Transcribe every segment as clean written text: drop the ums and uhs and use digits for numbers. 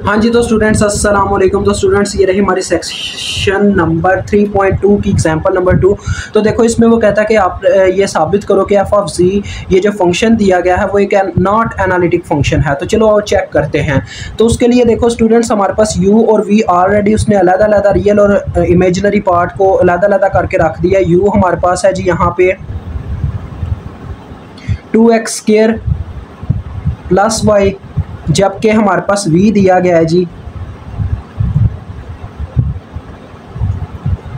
हाँ जी तो स्टूडेंट्स अस्सलाम वालेकुम। तो स्टूडेंट्स ये रही हमारी सेक्शन नंबर 3.2 की एग्जांपल नंबर 2। तो देखो इसमें वो कहता है कि आप ये साबित करो कि एफ ऑफ जी ये जो फंक्शन दिया गया है वो एक नॉट एनालिटिक फंक्शन है। तो चलो आओ चेक करते हैं। तो उसके लिए देखो स्टूडेंट्स हमारे पास यू और वी ऑलरेडी उसने अलग अलग रियल और इमेजिनरी पार्ट को अलग अलग करके रख दिया। यू हमारे पास है जी यहाँ पे 2x² प्लस वाई, जबकि हमारे पास v दिया गया है जी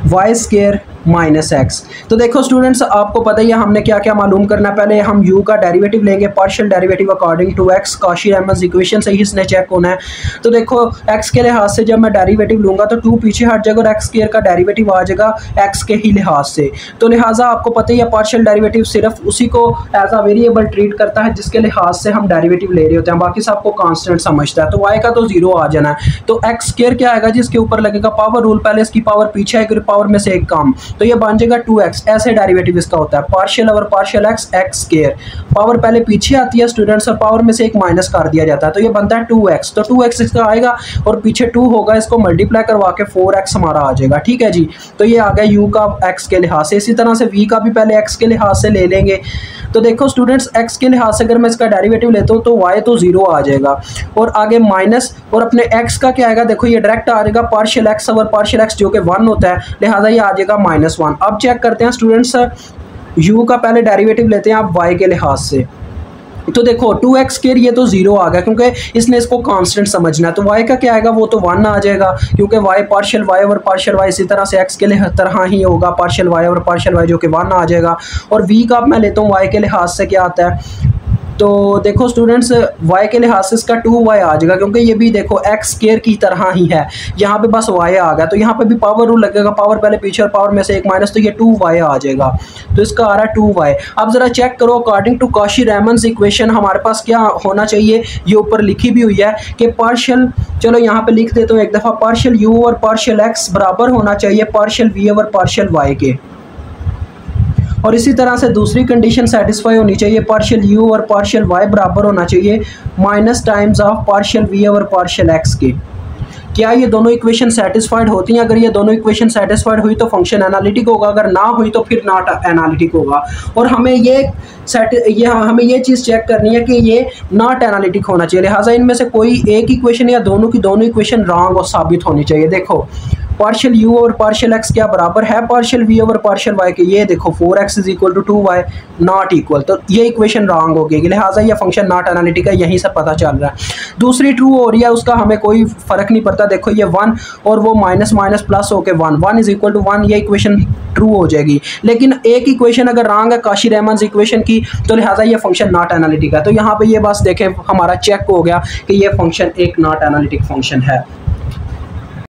y² माइनस एक्स। तो देखो स्टूडेंट्स आपको पता ही है हमने क्या क्या मालूम करना है। पहले हम u का डेरिवेटिव लेंगे, partial derivative according to x, Cauchy Riemann equation से ही इसने चेक होना है। तो देखो x के लिहाज से जब मैं डेरिवेटिव लूँगा तो 2 पीछे हट जाएगा और x² का डेरिवेटिव आ जाएगा x के ही लिहाज से। तो लिहाजा आपको पता ही है पार्शियल डेरिवेटिव सिर्फ उसी को एज अ वेरिएबल ट्रीट करता है जिसके लिहाज से हम डेरिवेटिव ले रहे होते हैं, बाकी सबको कांस्टेंट समझता है। तो y का तो 0 आ जाना है। तो x² क्या आएगा जिसके ऊपर लगेगा पावर रूल, पहले इसकी पावर पीछे आएगी, पावर में से एक कम, तो ये बन जाएगा 2x। ऐसे डेरिवेटिव इसका होता है partial over partial x²। Power पहले पीछे आती है स्टूडेंट्स और पावर में से एक माइनस कर दिया जाता है, तो ये बनता है 2x। तो 2x इसका आएगा और पीछे 2 होगा, इसको मल्टीप्लाई करवा के 4x हमारा आ जाएगा। ठीक है जी। तो ये आ गया u का x के लिहाज से। इसी तरह से v का भी पहले x के लिहाज से ले लेंगे। तो देखो स्टूडेंट्स x के लिहाज से अगर मैं इसका डेरिवेटिव लेता हूँ तो y तो 0 आ जाएगा और आगे माइनस, और अपने x का क्या आएगा देखो ये डायरेक्ट आ जाएगा partial x over partial x जो कि 1 होता है, लिहाजा ये आ जाएगा -1। अब चेक करते हैं स्टूडेंट्स u का पहले डेरिवेटिव लेते हैं आप y के लिहाज से। तो देखो 2x² ये तो 0 आ गया क्योंकि इसने इसको कांस्टेंट समझना है। तो y का क्या आएगा वो तो 1 आ जाएगा क्योंकि y partial y over partial y, इसी तरह से x के लिए तरह ही होगा partial y over partial y जो कि 1 आ जाएगा। और v का मैं लेता हूँ y के लिहाज से क्या आता है, तो देखो स्टूडेंट्स y के लिहाज से इसका 2y आ जाएगा क्योंकि ये भी देखो x² की तरह ही है, यहाँ पे बस y आ गया। तो यहाँ पे भी पावर रूल लगेगा, पावर पहले पीछे और पावर में से एक माइनस, तो ये 2y आ जाएगा। तो इसका आ रहा है 2y। अब ज़रा चेक करो अकॉर्डिंग टू कॉशी-रीमन इक्वेशन हमारे पास क्या होना चाहिए, ये ऊपर लिखी भी हुई है कि पार्शियल, चलो यहाँ पे लिख देता हूँ एक दफ़ा, पार्शियल u और पार्शियल x बराबर होना चाहिए पार्शियल v और पार्शियल y के। और इसी तरह से दूसरी कंडीशन सेटिस्फाई होनी चाहिए, पार्शियल u और पार्शियल y बराबर होना चाहिए minus times of partial v और पार्शियल x के। क्या ये दोनों इक्वेशन सेटिस्फाइड होती हैं? अगर ये दोनों इक्वेशन सेटिस्फाइड हुई तो फंक्शन एनालिटिक होगा, अगर ना हुई तो फिर नॉट एनालिटिक होगा। और हमें हमें ये चीज़ चेक करनी है कि ये नॉट एनालिटिक होना चाहिए, लिहाजा इनमें से कोई एक इक्वेशन या दोनों की दोनों इक्वेशन रॉन्ग और साबित होनी चाहिए। देखो पार्शियल u और पार्शियल x क्या बराबर है partial v over partial y के, ये देखो 4x is equal to 2y not equal, तो ये इक्वेशन रॉन्ग हो गई, लिहाजा ये फंक्शन नॉट एनालिटिक है, यहीं से पता चल रहा है। दूसरी ट्रू हो रही है उसका हमें कोई फर्क नहीं पड़ता, देखो ये 1 और वो माइनस माइनस प्लस होके 1 इज इक्वल टू 1, ये इक्वेशन ट्रू हो जाएगी। लेकिन एक इक्वेशन अगर रॉन्ग है कॉशी-रीमन इक्वेशन की, तो लिहाजा ये फंक्शन नॉट एनालिटिक है। तो यहाँ पे ये बस देखें हमारा चेक हो गया कि ये फंक्शन एक नॉट एनालिटिक फंक्शन है।